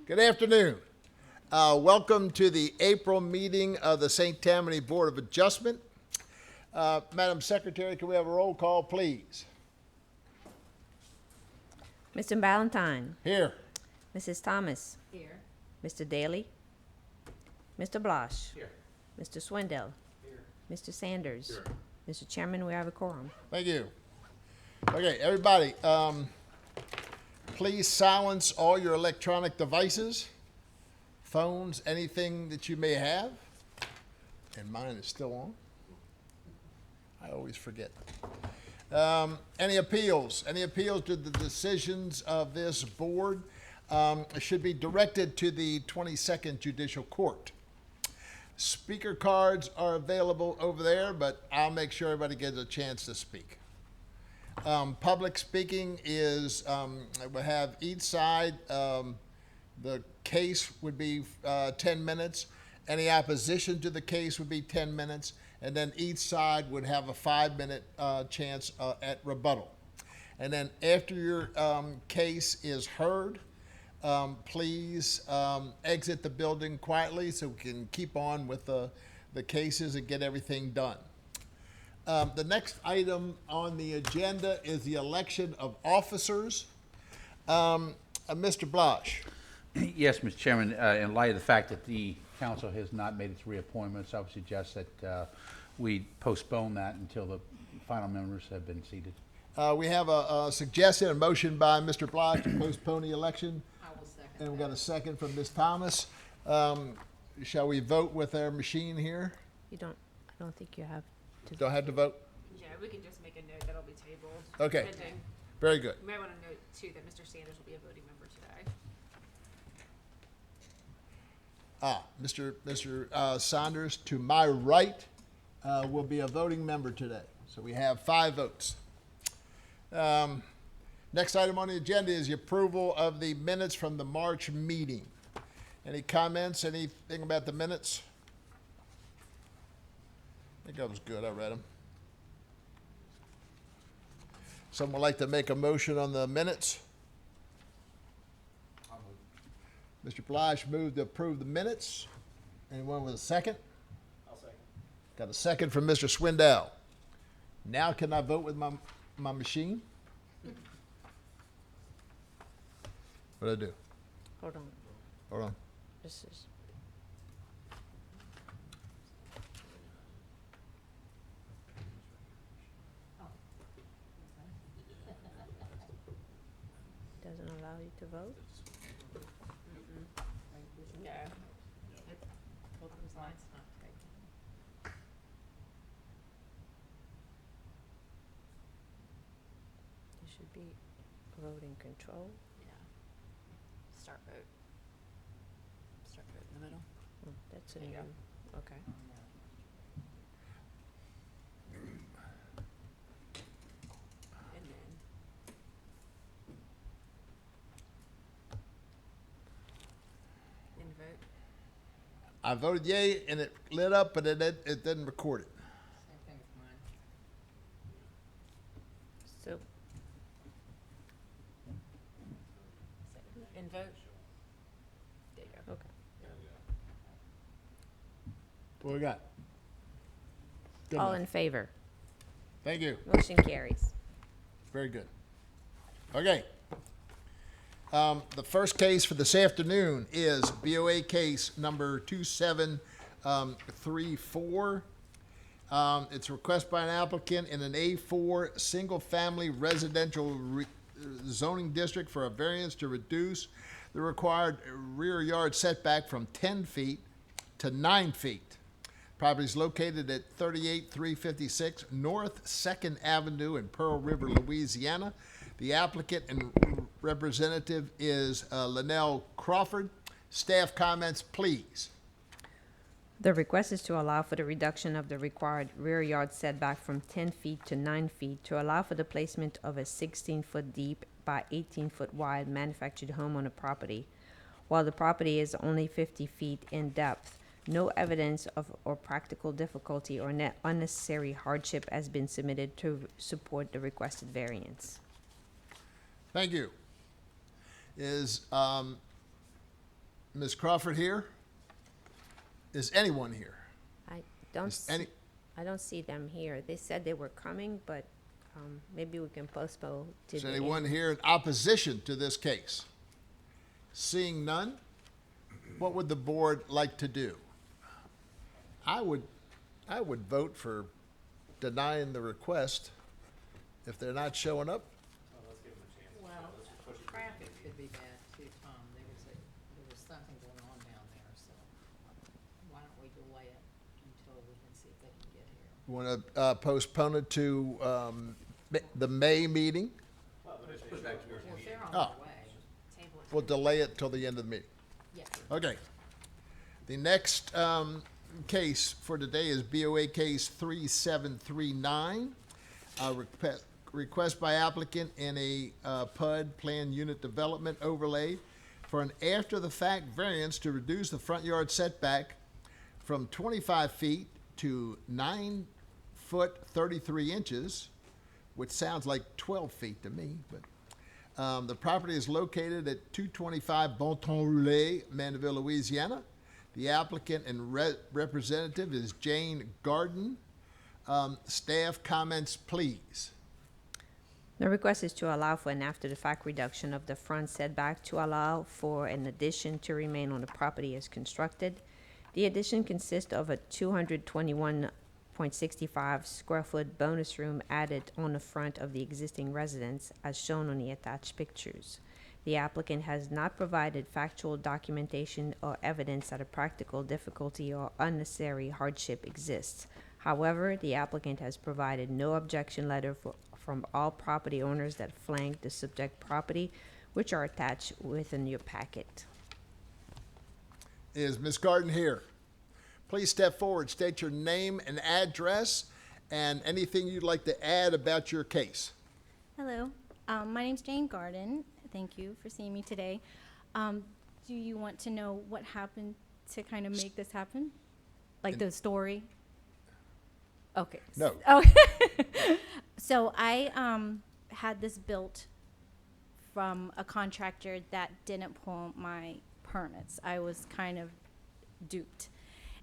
Good afternoon. Welcome to the April meeting of the St. Tammany Board of Adjustment. Madam Secretary, can we have a roll call, please? Mr. Ballantyne. Here. Mrs. Thomas. Here. Mr. Daly. Mr. Blosh. Here. Mr. Swindell. Here. Mr. Sanders. Here. Mr. Chairman, we have a quorum. Thank you. Okay, everybody, please silence all your electronic devices, phones, anything that you may have. And mine is still on. I always forget. Any appeals? Any appeals to the decisions of this board should be directed to the 22nd Judicial Court. Speaker cards are available over there, but I'll make sure everybody gets a chance to speak. Public speaking is, we have each side, the case would be 10 minutes. Any opposition to the case would be 10 minutes. And then each side would have a 5-minute chance at rebuttal. And then after your case is heard, please exit the building quietly so we can keep on with the cases and get everything done. The next item on the agenda is the election of officers. Mr. Blosh. Yes, Mr. Chairman, in light of the fact that the council has not made its reappointments, I would suggest that we postpone that until the final members have been seated. We have a suggestion, a motion by Mr. Blosh to postpone the election. I will second. And we got a second from Ms. Thomas. Shall we vote with our machine here? I don't think you have to. Don't have to vote? Yeah, we can just make a note that'll be tabled. Okay. Pending. Very good. You might want to note too that Mr. Sanders will be a voting member today. Mr. Saunders, to my right, will be a voting member today. So we have 5 votes. Next item on the agenda is the approval of the minutes from the March meeting. Any comments, anything about the minutes? I think that was good, I read them. Someone would like to make a motion on the minutes? Mr. Blosh moved to approve the minutes. Anyone with a second? I'll second. Got a second from Mr. Swindell. Now can I vote with my machine? What do I do? Hold on. Hold on. This is. Doesn't allow you to vote? No. Both of those lines not typed. There should be voting control. Yeah. Start vote. Start vote in the middle. Oh, that's a There you new. go. Okay. And then. Then vote. I voted yay and it lit up, but it didn't record it. Same thing with mine. So, And vote. There you go. okay. What we got? Good All enough. in favor? Thank you. Motion carries. Very good. Okay. The first case for this afternoon is BOA case number 2734. It's a request by an applicant in an A4 single-family residential zoning district for a variance to reduce the required rear yard setback from 10 feet to 9 feet. Property is located at 38356 North 2nd Avenue in Pearl River, Louisiana. The applicant and representative is Linnell Crawford. Staff comments, please. The request is to allow for the reduction of the required rear yard setback from 10 feet to 9 feet to allow for the placement of a 16-foot deep by 18-foot wide manufactured home on the property. While the property is only 50 feet in depth, no evidence of or practical difficulty or unnecessary hardship has been submitted to support the requested variance. Thank you. Is Ms. Crawford here? Is anyone here? I don't, Is any, I don't see them here. They said they were coming, but maybe we can postpone to is the anyone end. here in opposition to this case? Seeing none, what would the board like to do? I would vote for denying the request if they're not showing up. Well, traffic could be bad too, Tom. There was something going on down there, so why don't we delay it until we can see if they can get here? Want to postpone it to the May meeting? Well, if they're on Oh. their way, table it. We'll delay it till the end of the meeting. Yes. Okay. The next case for today is BOA case 3739. Request by applicant in a PUD, Planned Unit Development Overlay, for an after-the-fact variance to reduce the front yard setback from 25 feet to 9 foot 33 inches, which sounds like 12 feet to me, but the property is located at 225 Bonton Roulet, Mandeville, Louisiana. The applicant and representative is Jane Garden. Staff comments, please. The request is to allow for an after-the-fact reduction of the front setback to allow for an addition to remain on the property as constructed. The addition consists of a 221.65 square foot bonus room added on the front of the existing residence as shown on the attached pictures. The applicant has not provided factual documentation or evidence that a practical difficulty or unnecessary hardship exists. However, the applicant has provided no objection letter from all property owners that flank the subject property, which are attached within your packet. Is Ms. Garden here? Please step forward, state your name and address, and anything you'd like to add about your case. Hello, my name's Jane Garden. Thank you for seeing me today. Do you want to know what happened to kind of make this happen? Like the story? Okay. No. Okay. So I had this built from a contractor that didn't pull my permits. I was kind of duped.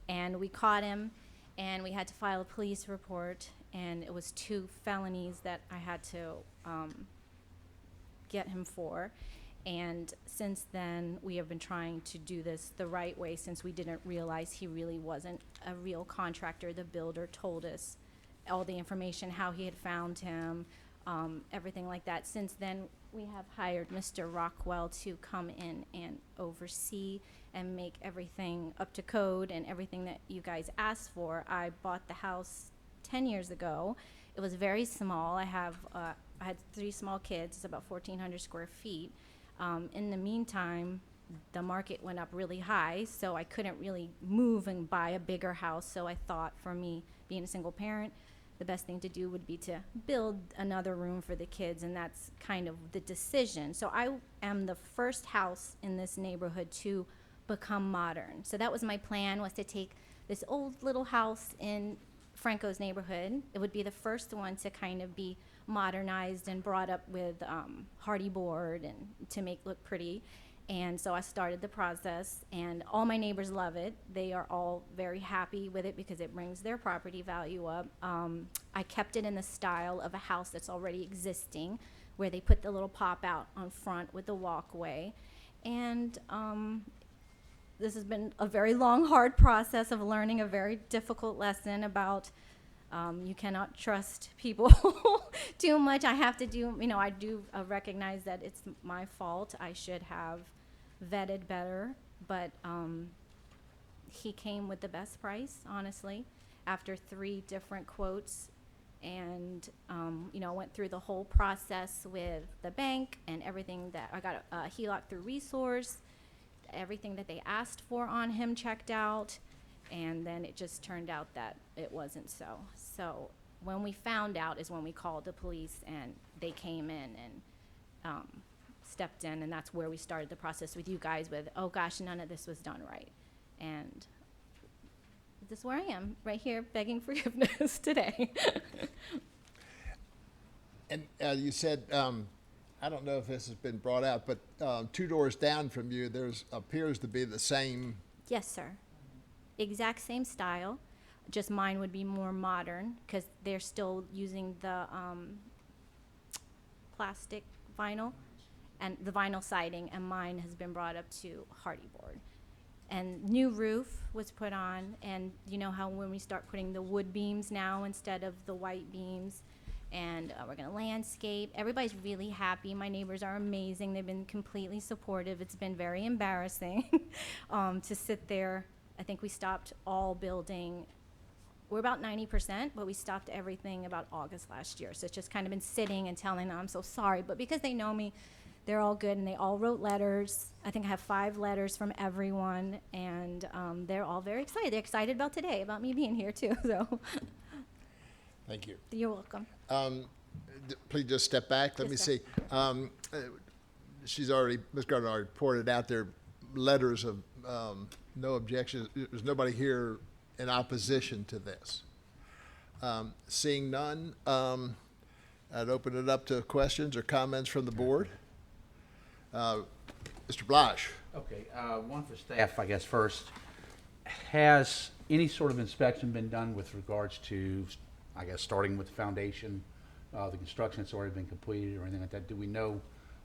And we caught him, and we had to file a police report, and it was 2 felonies that I had to get him for. And since then, we have been trying to do this the right way, since we didn't realize he really wasn't a real contractor. The builder told us all the information, how he had found him, everything like that. Since then, we have hired Mr. Rockwell to come in and oversee and make everything up to code and everything that you guys asked for. I bought the house 10 years ago. It was very small. I had 3 small kids. It's about 1,400 square feet. In the meantime, the market went up really high, so I couldn't really move and buy a bigger house. So I thought, for me, being a single parent, the best thing to do would be to build another room for the kids, and that's kind of the decision. So I am the first house in this neighborhood to become modern. So that was my plan, was to take this old little house in Franco's neighborhood. It would be the first one to kind of be modernized and brought up with hardy board and to make look pretty. And so I started the process, and all my neighbors love it. They are all very happy with it because it brings their property value up. I kept it in the style of a house that's already existing, where they put the little pop out on front with the walkway. And this has been a very long, hard process of learning a very difficult lesson about you cannot trust people too much. I have to do, I do recognize that it's my fault. I should have vetted better, but he came with the best price, honestly, after 3 different quotes. And, went through the whole process with the bank and everything that I got a HELOC through Resource. Everything that they asked for on him checked out. And then it just turned out that it wasn't so. So when we found out is when we called the police, and they came in and stepped in, and that's where we started the process with you guys with, oh gosh, none of this was done right. And this is where I am, right here, begging forgiveness today. And you said I don't know if this has been brought out, but 2 doors down from you, there's appears to be the same. Yes, sir. Exact same style, just mine would be more modern because they're still using the plastic vinyl and the vinyl siding, and mine has been brought up to hardy board. And new roof was put on, and you know how when we start putting the wood beams now instead of the white beams, and we're gonna landscape. Everybody's really happy. My neighbors are amazing. They've been completely supportive. It's been very embarrassing to sit there. I think we stopped all building. We're about 90%, but we stopped everything about August last year. So it's just kind of been sitting and telling them I'm so sorry. But because they know me, they're all good, and they all wrote letters. I think I have 5 letters from everyone, and they're all very excited. They're excited about today, about me being here too. So Thank you. you're welcome. Please just step back. Let Yes, me sir. see. Ms. Gardner already reported out their letters of no objection. There's nobody here in opposition to this. Seeing none, I'd open it up to questions or comments from the board. Mr. Blash. Okay, one for staff, I guess, first. Has any sort of inspection been done with regards to, I guess, starting with the foundation, the construction that's already been completed or anything like that? Do we know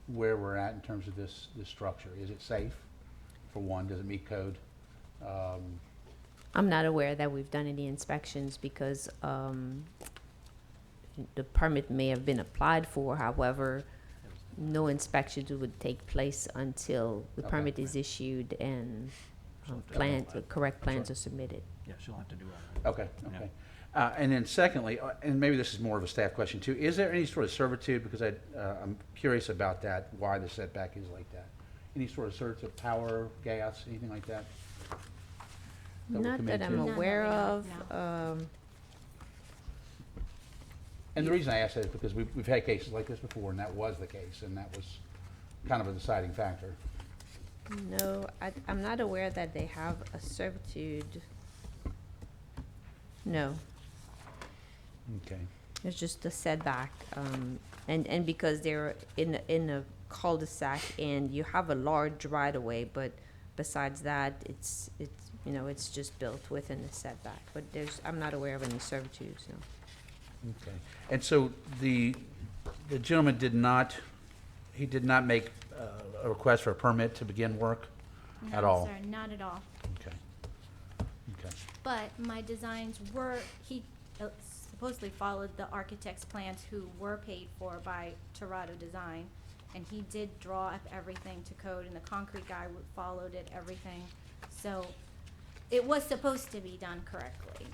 where we're at in terms of this structure? Is it safe, for one? Does it meet code? I'm not aware that we've done any inspections because the permit may have been applied for. However, no inspections would take place until the Okay. permit is issued and the correct plans are submitted. Yeah, she'll have to do all that. Okay, okay. And then secondly, and maybe this is more of a staff question too, is there any sort of servitude, because I'm curious about that, why the setback is like that? Any sort of servitude, power, gas, anything like that? That we're Not that committed I'm to? None that aware we of. know. And the reason I ask that is because we've had cases like this before, and that was the case, and that was kind of a deciding factor. No, I'm not aware that they have a servitude. No, Okay. it's just a setback. And because they're in a cul-de-sac and you have a large right-of-way, but besides that, it's just built within the setback. But I'm not aware of any servitudes, no. Okay. And so the gentleman did not make a request for a permit to begin work at all? No, sir, not at all. Okay. Okay. But my designs were, he supposedly followed the architect's plans who were paid for by Torado Design. And he did draw up everything to code, and the concrete guy followed it, everything. So it was supposed to be done correctly.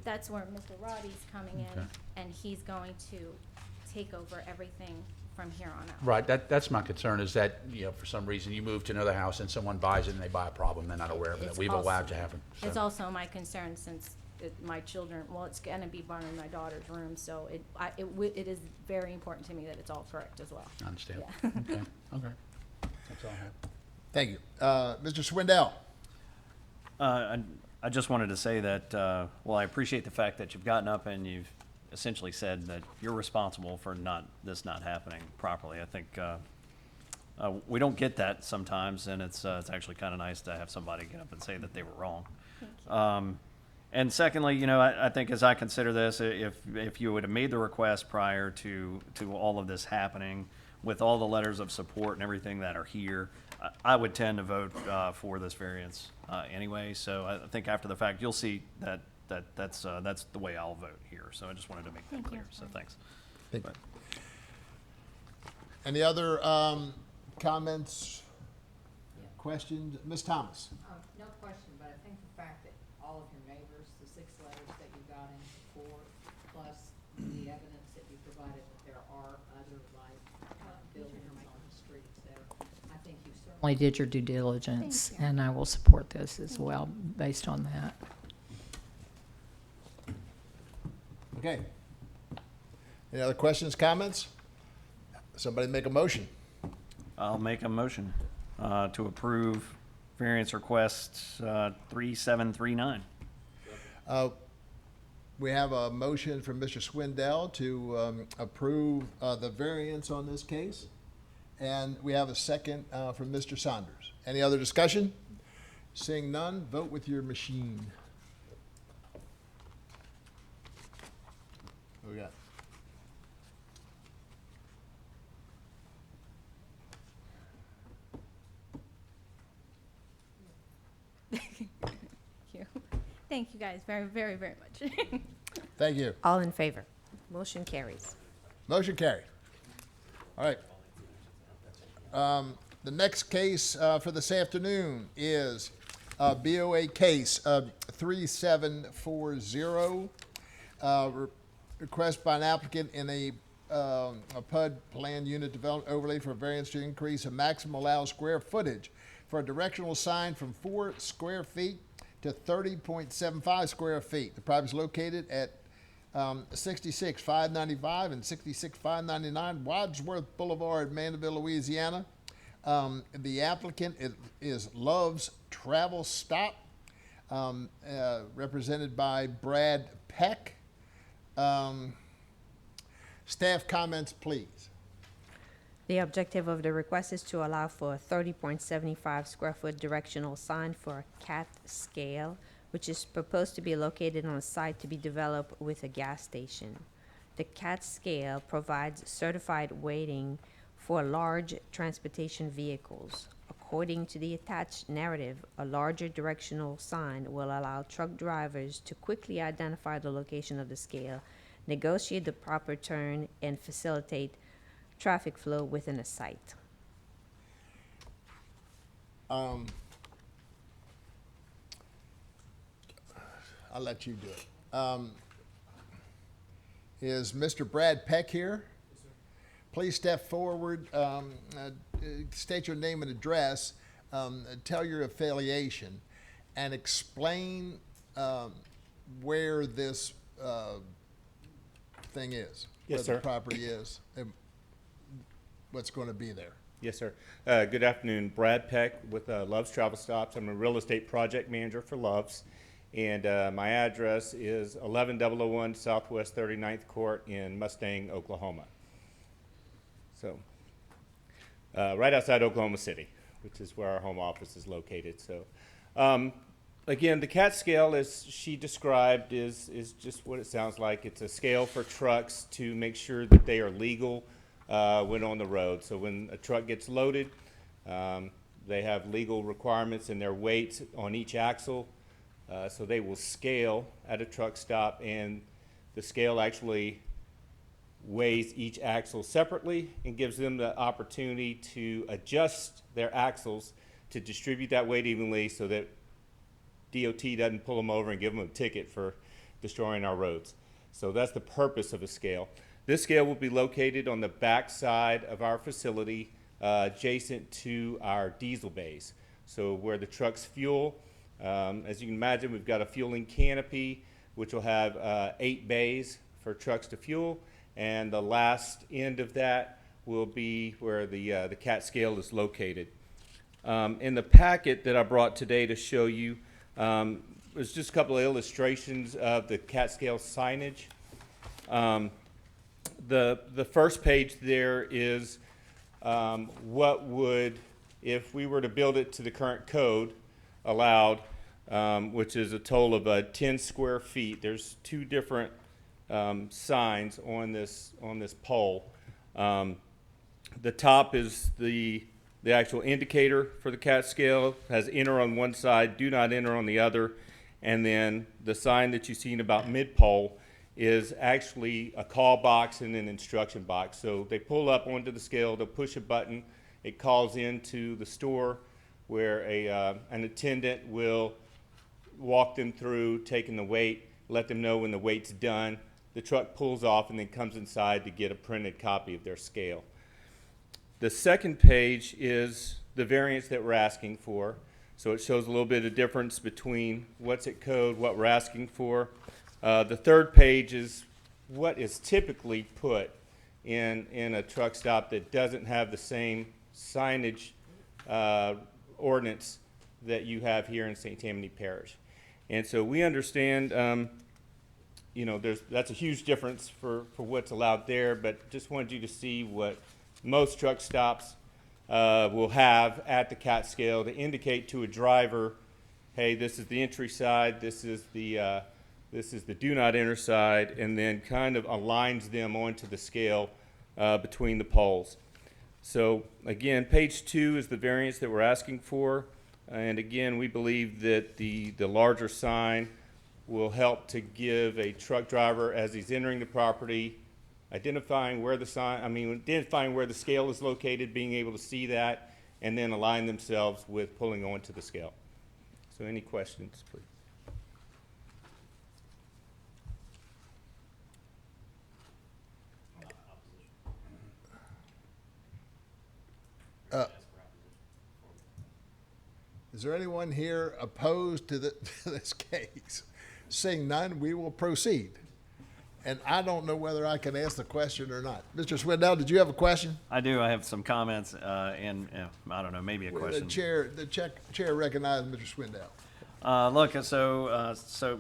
That's where Mr. Roddy's coming in, Okay. and he's going to take over everything from here on out. Right, that's my concern, is that, for some reason you move to another house and someone buys it and they buy a problem, they're not aware of it, that It's we've also- allowed to happen. So- It's also my concern since my children, well, it's gonna be burning my daughter's room, so it is very important to me that it's all correct as well. I understand. Yeah. Okay, okay. That's all I have. Thank you. Mr. Swindell. I just wanted to say that, well, I appreciate the fact that you've gotten up and you've essentially said that you're responsible for this not happening properly. I think we don't get that sometimes, and it's actually kind of nice to have somebody get up and say that they were wrong. And secondly, I think as I consider this, if you would have made the request prior to all of this happening, with all the letters of support and everything that are here, I would tend to vote for this variance anyway. So I think after the fact, you'll see that's the way I'll vote here. So I just wanted to make that Thank you. clear. So thanks. Thank you. Any other comments, questions? Ms. Thomas? No question, but I think the fact that all of your neighbors, the 6 letters that you got in support, plus the evidence that you provided that there are other buildings on the streets there, I think you certainly did your due diligence, Thank you. and I will support this as well, based on that. Okay. Any other questions, comments? Somebody make a motion. I'll make a motion to approve variance request 3739. We have a motion from Mr. Swindell to approve the variance on this case. And we have a second from Mr. Saunders. Any other discussion? Seeing none, vote with your machine. What we got? Thank you guys very, very, very much. Thank you. All in favor? Motion carries. Motion carried. All right. The next case for this afternoon is BOA case 3740. Request by an applicant in a PUD planned unit development overlay for variance to increase a maximum allowed square footage for a directional sign from 4 square feet to 30.75 square feet. The property is located at 66-595 and 66-599 Wadsworth Boulevard, Mandeville, Louisiana. The applicant is Love's Travel Stop, represented by Brad Peck. Staff comments, please. The objective of the request is to allow for a 30.75 square foot directional sign for a CAT scale, which is proposed to be located on a site to be developed with a gas station. The CAT scale provides certified weighting for large transportation vehicles. According to the attached narrative, a larger directional sign will allow truck drivers to quickly identify the location of the scale, negotiate the proper turn, and facilitate traffic flow within a site. I'll let you do it. Is Mr. Brad Peck here? Yes, sir. Please step forward, state your name and address, tell your affiliation, and explain where this thing is. Yes, where sir. the property is, and what's going to be there. Yes, sir. Good afternoon. Brad Peck with Love's Travel Stops. I'm a real estate project manager for Love's, and my address is 11001 Southwest 39th Court in Mustang, Oklahoma. So, right outside Oklahoma City, which is where our home office is located. So, again, the CAT scale, as she described, is just what it sounds like. It's a scale for trucks to make sure that they are legal when on the road. So when a truck gets loaded, they have legal requirements and their weights on each axle. So they will scale at a truck stop, and the scale actually weighs each axle separately and gives them the opportunity to adjust their axles to distribute that weight evenly so that DOT doesn't pull them over and give them a ticket for destroying our roads. So that's the purpose of a scale. This scale will be located on the back side of our facility, adjacent to our diesel bays. So where the trucks fuel, as you can imagine, we've got a fueling canopy, which will have 8 bays for trucks to fuel, and the last end of that will be where the CAT scale is located. In the packet that I brought today to show you, there's just a couple of illustrations of the CAT scale signage. The first page there is what would, if we were to build it to the current code allowed, which is a total of 10 square feet. There's 2 different signs on this pole. The top is the actual indicator for the CAT scale, has enter on one side, do not enter on the other, and then the sign that you've seen about mid-pole is actually a call box and an instruction box. So they pull up onto the scale, they'll push a button, it calls into the store where an attendant will walk them through taking the weight, let them know when the weight's done. The truck pulls off and then comes inside to get a printed copy of their scale. The second page is the variance that we're asking for. So it shows a little bit of difference between what's at code, what we're asking for. The third page is what is typically put in a truck stop that doesn't have the same signage ordinance that you have here in St. Tammany Parish. And so we understand, that's a huge difference for what's allowed there, but just wanted you to see what most truck stops will have at the CAT scale to indicate to a driver, hey, this is the entry side, this is the do not enter side, and then kind of aligns them onto the scale between the poles. So again, page 2 is the variance that we're asking for. And again, we believe that the larger sign will help to give a truck driver, as he's entering the property, identifying where the scale is located, being able to see that, and then align themselves with pulling onto the scale. So any questions, please? Is there anyone here opposed to this case? Seeing none, we will proceed. And I don't know whether I can ask the question or not. Mr. Swindell, did you have a question? I do. I have some comments and I don't know, maybe a question. The chair recognizes Mr. Swindell. Look, so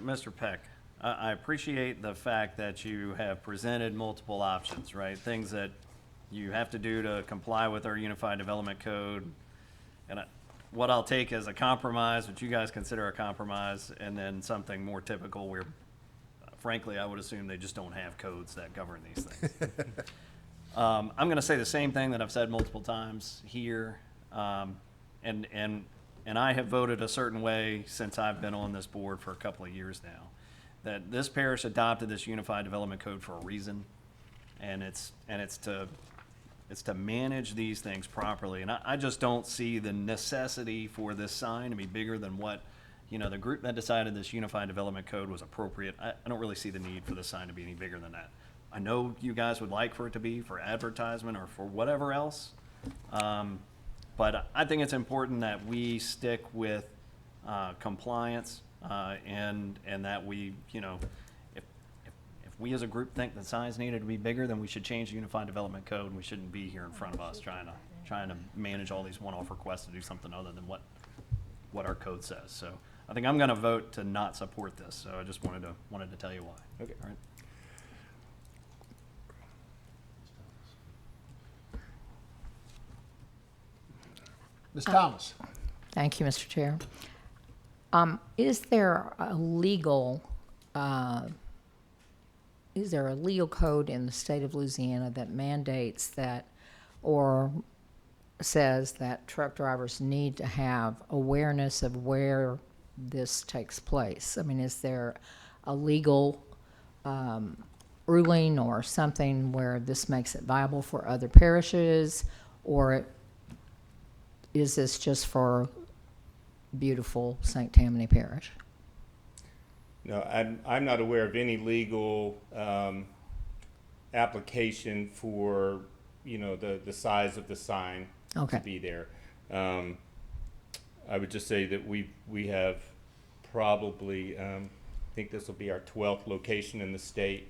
Mr. Peck, I appreciate the fact that you have presented multiple options, right? Things that you have to do to comply with our Unified Development Code. And what I'll take as a compromise, what you guys consider a compromise, and then something more typical where, frankly, I would assume they just don't have codes that govern these things. I'm going to say the same thing that I've said multiple times here, and I have voted a certain way since I've been on this board for a couple of years now, that this parish adopted this Unified Development Code for a reason, and it's to manage these things properly. And I just don't see the necessity for this sign to be bigger than what, the group that decided this Unified Development Code was appropriate. I don't really see the need for the sign to be any bigger than that. I know you guys would like for it to be for advertisement or for whatever else. But I think it's important that we stick with compliance and that we, if we as a group think the signs needed to be bigger, then we should change the Unified Development Code, and we shouldn't be here in front of us trying to manage all these one-off requests to do something other than what our code says. So I think I'm going to vote to not support this. So I just wanted to tell you why. Okay. All right. Ms. Thomas? Thank you, Mr. Chair. Is there a legal code in the state of Louisiana that mandates that or says that truck drivers need to have awareness of where this takes place? I mean, is there a legal ruling or something where this makes it viable for other parishes, or is this just for beautiful St. Tammany Parish? No, I'm not aware of any legal application for, the size of the sign Okay. to be there. I would just say that we have probably, I think this will be our 12th location in the state.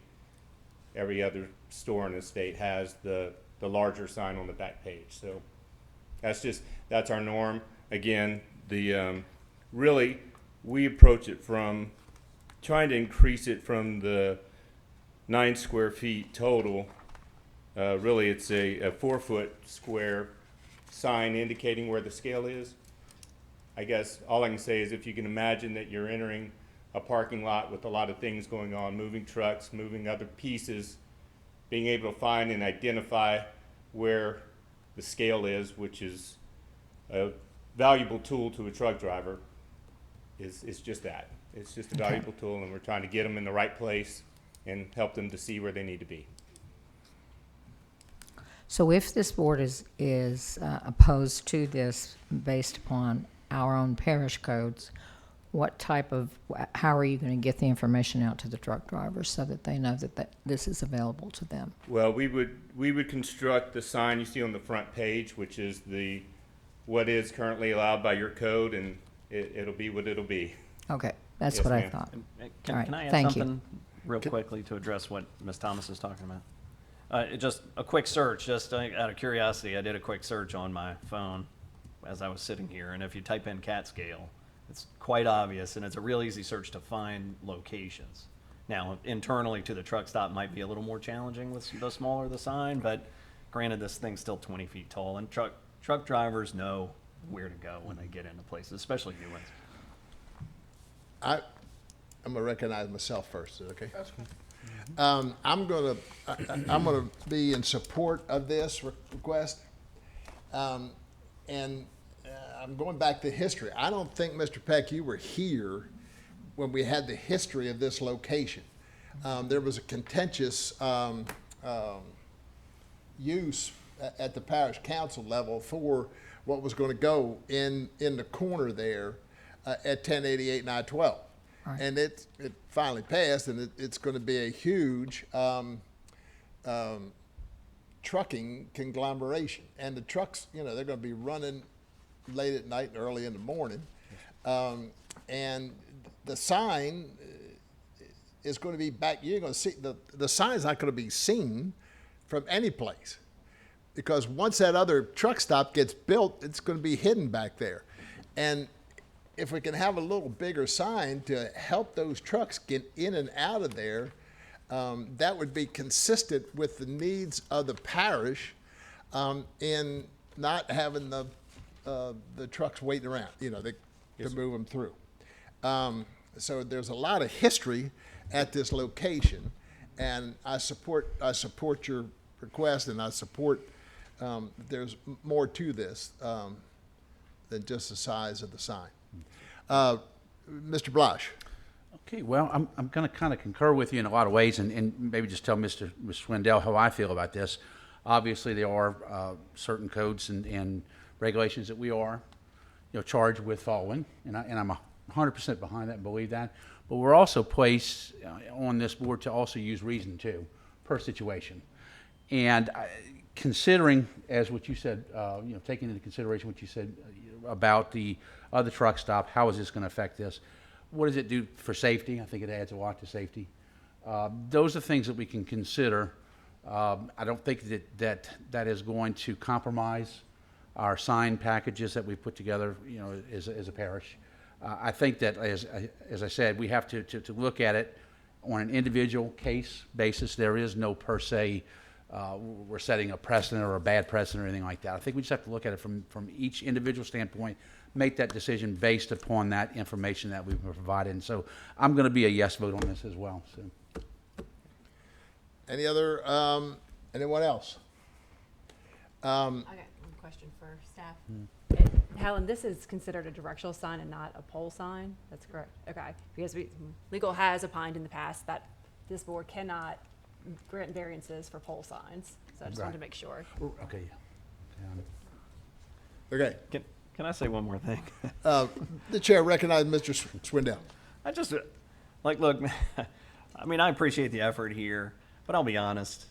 Every other store in the state has the larger sign on the back page. So that's our norm. Again, really, we approach it from trying to increase it from the 9 square feet total. Really, it's a 4-foot square sign indicating where the scale is. I guess all I can say is if you can imagine that you're entering a parking lot with a lot of things going on, moving trucks, moving other pieces, being able to find and identify where the scale is, which is a valuable tool to a truck driver, is just that. It's just a valuable tool, and we're trying to get them in the right place and help them to see where they need to be. So if this board is opposed to this based upon our own parish codes, how are you going to get the information out to the truck drivers so that they know that this is available to them? Well, we would construct the sign you see on the front page, which is what is currently allowed by your code, and it'll be what it'll be. Okay, that's Yes, what I ma'am. thought. Can, All right, can I add thank you. something real quickly to address what Ms. Thomas is talking about? Just a quick search, just out of curiosity, I did a quick search on my phone as I was sitting here, and if you type in cat scale, it's quite obvious, and it's a real easy search to find locations. Now, internally to the truck stop might be a little more challenging with the smaller the sign, but granted, this thing's still 20 feet tall, and truck truck drivers know where to go when they get into places, especially new ones. I'm gonna recognize myself first, is it okay? I'm gonna be in support of this request. And I'm going back to history. I don't think, Mr. Peck, you were here when we had the history of this location. There was a contentious use at the parish council level for what was going to go in the corner there at 1088 and I-12. Right. And it finally passed, and it's going to be a huge trucking conglomeration. And the trucks, they're going to be running late at night and early in the morning. And the sign is going to be back. You're going to see the sign's not going to be seen from any place, because once that other truck stop gets built, it's going to be hidden back there. And if we can have a little bigger sign to help those trucks get in and out of there, that would be consistent with the needs of the parish in not having the trucks waiting around, to move them through. So there's a lot of history at this location, and I support your request, and I support there's more to this than just the size of the sign. Mr. Blosh. Okay, well, I'm going to kind of concur with you in a lot of ways, and maybe just tell Mr. Swindell how I feel about this. Obviously, there are certain codes and regulations that we are, charged with following, and I'm 100% behind that and believe that. But we're also placed on this board to also use reason too, per situation. And considering, as what you said, taking into consideration what you said about the other truck stop, how is this going to affect this? What does it do for safety? I think it adds a lot to safety. Those are things that we can consider. I don't think that is going to compromise our sign packages that we put together, as a parish. I think that, as I said, we have to look at it on an individual case basis. There is no per se, we're setting a precedent or a bad precedent or anything like that. I think we just have to look at it from each individual standpoint, make that decision based upon that information that we've provided. And so I'm going to be a yes vote on this as well. So. Anyone else? I got one question for staff. Helen, this is considered a directional sign and not a pole sign? That's correct. Okay. Because legal has opined in the past that this board cannot grant variances for pole signs. So I just wanted to make sure. Okay. Okay. Can I say one more thing? The chair recognizes Mr. Swindell. I just, look, I mean, I appreciate the effort here, but I'll be honest.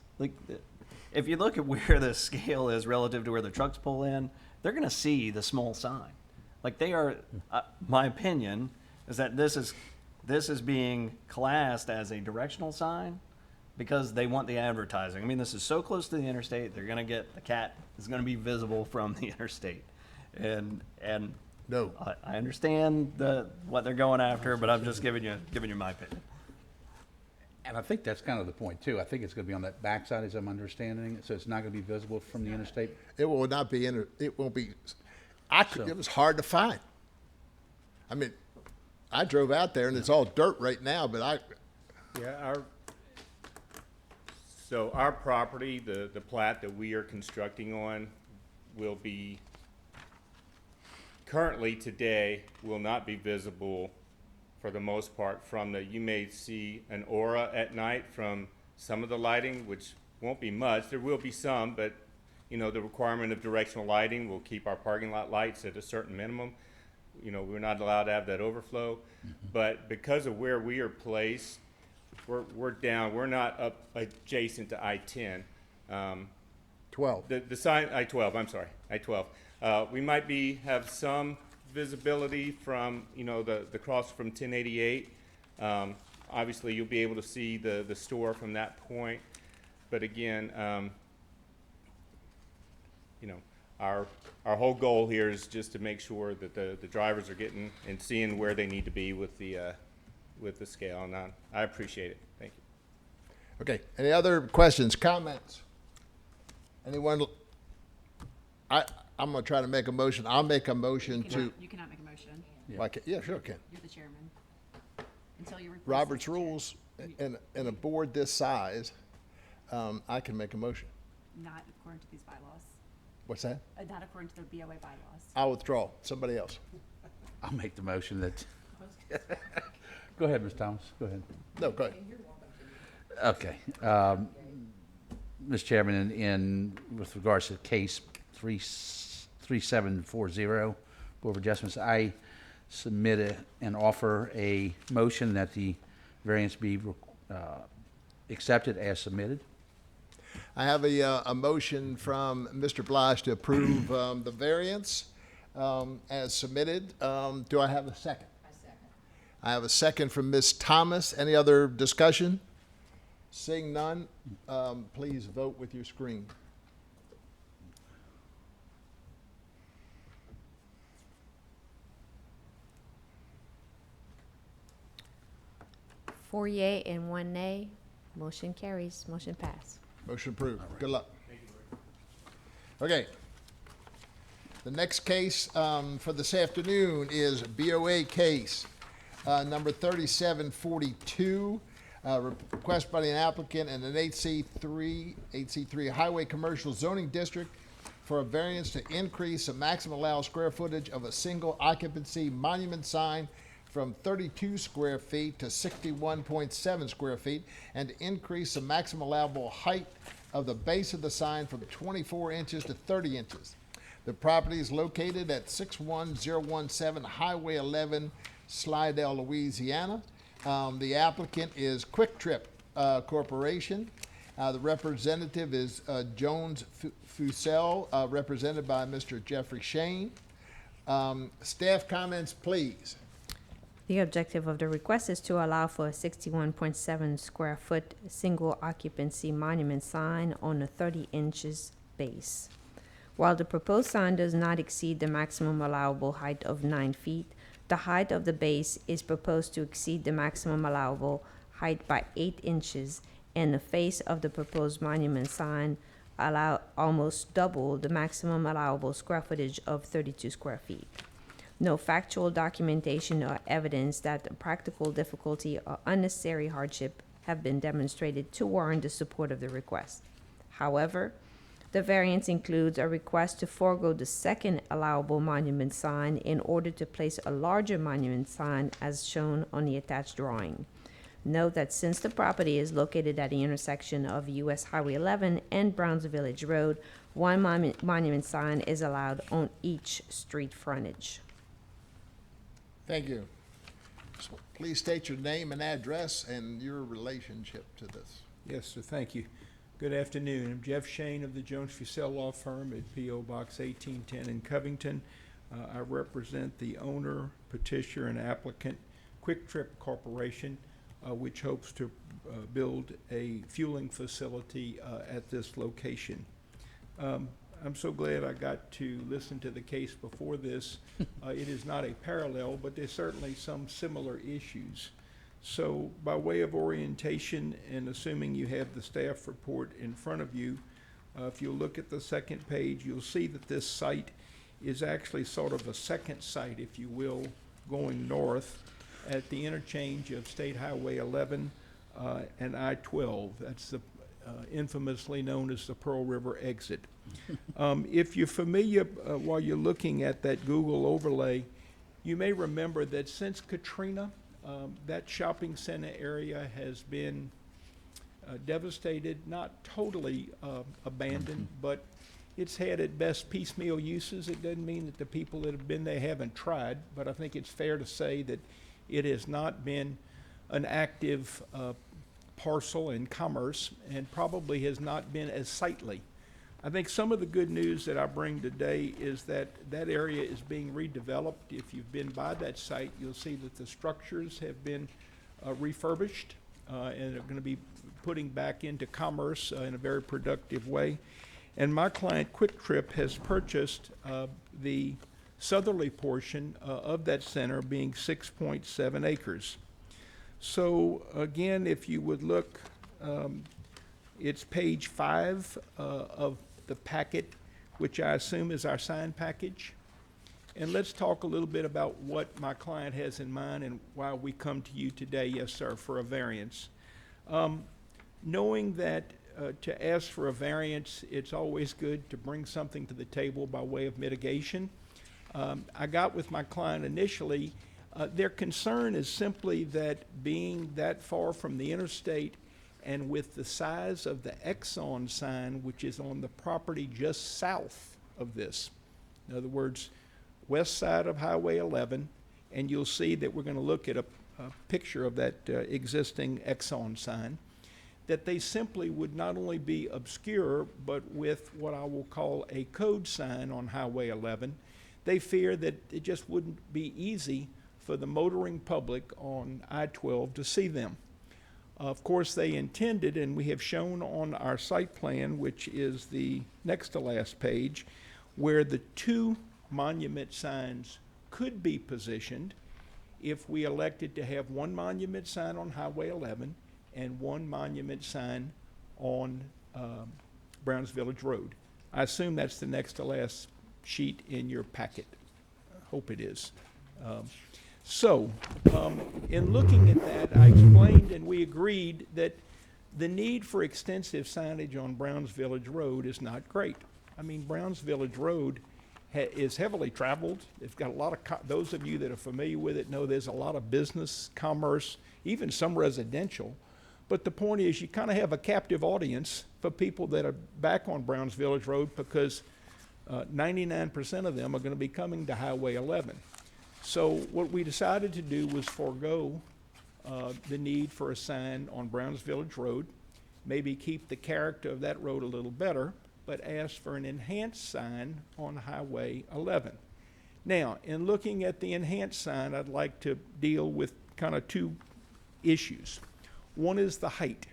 If you look at where the scale is relative to where the trucks pull in, they're going to see the small sign. They are, my opinion is that this is being classed as a directional sign because they want the advertising. I mean, this is so close to the interstate, they're going to get, the cat is going to be visible from the interstate. And No. I understand what they're going after, but I'm just giving you my opinion. And I think that's kind of the point too. I think it's going to be on that backside, as I'm understanding it, so it's not going to be visible from the interstate. It will not be, it won't be, it was hard to find. I mean, I drove out there and it's all dirt right now, but So our property, the plat that we are constructing on will be, currently today, will not be visible for the most part from you may see an aura at night from some of the lighting, which won't be much. There will be some, but the requirement of directional lighting will keep our parking lot lights at a certain minimum. We're not allowed to have that overflow. But because of where we are placed, we're down. We're not up adjacent to I-10. 12. The sign, I-12, I'm sorry, I-12. We might have some visibility from, the cross from 1088. Obviously, you'll be able to see the store from that point. But again, our whole goal here is just to make sure that the drivers are getting and seeing where they need to be with the scale. And I appreciate it. Thank you. Okay. Any other questions, comments? Anyone? I'm gonna try to make a motion. I'll make a motion to, You cannot make a motion. yeah, sure can. You're the chairman. Until you replace. Robert's rules, in a board this size, I can make a motion. Not according to these bylaws. What's that? Not according to the BOA bylaws. I'll withdraw. Somebody else. I'll make the motion that, go ahead, Ms. Thomas, go ahead. No, go ahead. Okay. Mr. Chairman, with regards to case 3740, Board of Adjustments, I submit and offer a motion that the variance be accepted as submitted. I have a motion from Mr. Blige to approve the variance as submitted. Do I have a second? I second. I have a second from Ms. Thomas. Any other discussion? Seeing none, please vote with your screen. Four yea and one nay. Motion carries. Motion pass. Motion approved. Good luck. Okay. The next case for this afternoon is BOA case number 3742. Request by the applicant and an 8C3 Highway Commercial Zoning District for a variance to increase the maximum allowed square footage of a single occupancy monument sign from 32 square feet to 61.7 square feet, and to increase the maximum allowable height of the base of the sign from 24 inches to 30 inches. The property is located at 61017 Highway 11, Slidell, Louisiana. The applicant is Quick Trip Corporation. The representative is Jones Fussell, represented by Mr. Jeffrey Shane. Staff comments, please. The objective of the request is to allow for a 61.7 square foot single occupancy monument sign on a 30 inches base. While the proposed sign does not exceed the maximum allowable height of 9 feet, the height of the base is proposed to exceed the maximum allowable height by 8 inches, and the face of the proposed monument sign allow almost double the maximum allowable square footage of 32 square feet. No factual documentation or evidence that the practical difficulty or unnecessary hardship have been demonstrated to warrant the support of the request. However, the variance includes a request to forego the second allowable monument sign in order to place a larger monument sign as shown on the attached drawing. Note that since the property is located at the intersection of US Highway 11 and Browns Village Road, one monument sign is allowed on each street frontage. Thank you. So please state your name and address and your relationship to this. Yes, sir, thank you. Good afternoon. I'm Jeff Shane of the Jones Fussell Law Firm at P.O. Box 1810 in Covington. I represent the owner, petitioner, and applicant, Quick Trip Corporation, which hopes to build a fueling facility at this location. I'm so glad I got to listen to the case before this. It is not a parallel, but there's certainly some similar issues. So by way of orientation, and assuming you have the staff report in front of you, if you look at the second page, you'll see that this site is actually sort of a second site, if you will, going north at the interchange of State Highway 11 and I-12. That's the infamously known as the Pearl River exit. If you're familiar, while you're looking at that Google overlay, you may remember that since Katrina, that shopping center area has been devastated, not totally abandoned, but it's had at best piecemeal uses. It doesn't mean that the people that have been there haven't tried, but I think it's fair to say that it has not been an active parcel in commerce, and probably has not been as sightly. I think some of the good news that I bring today is that that area is being redeveloped. If you've been by that site, you'll see that the structures have been refurbished and are going to be putting back into commerce in a very productive way. And my client, Quick Trip, has purchased the southerly portion of that center, being 6.7 acres. So again, if you would look, it's page 5 of the packet which I assume is our sign package. And let's talk a little bit about what my client has in mind and why we come to you today, yes, sir, for a variance. Knowing that to ask for a variance, it's always good to bring something to the table by way of mitigation. I got with my client initially, their concern is simply that being that far from the interstate and with the size of the Exxon sign, which is on the property just south of this, in other words, west side of Highway 11, and you'll see that we're going to look at a picture of that existing Exxon sign, that they simply would not only be obscure, but with what I will call a code sign on Highway 11, they fear that it just wouldn't be easy for the motoring public on I-12 to see them. Of course, they intended, and we have shown on our site plan, which is the next to last page, where the two monument signs could be positioned if we elected to have one monument sign on Highway 11 and one monument sign on Browns Village Road. I assume that's the next to last sheet in your packet. I hope it is. In looking at that, I explained and we agreed that the need for extensive signage on Browns Village Road is not great. I mean, Browns Village Road is heavily traveled. It's got a lot of, those of you that are familiar with it know there's a lot of business, commerce, even some residential. But the point is you kind of have a captive audience for people that are back on Browns Village Road because 99% of them are going to be coming to Highway 11. So what we decided to do was forego the need for a sign on Browns Village Road, maybe keep the character of that road a little better, but ask for an enhanced sign on Highway 11. Now, in looking at the enhanced sign, I'd like to deal with kind of two issues. One is the height.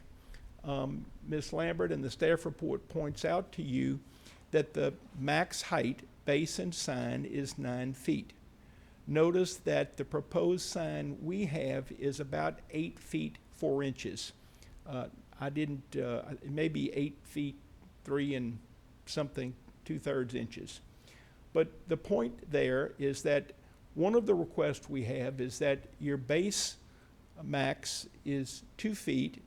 Ms. Lambert in the staff report points out to you that the max height, base and sign, is 9 feet. Notice that the proposed sign we have is about 8 feet 4 inches. It may be 8 feet 3 and something 2/3 inches. But the point there is that one of the requests we have is that your base max is 2 feet,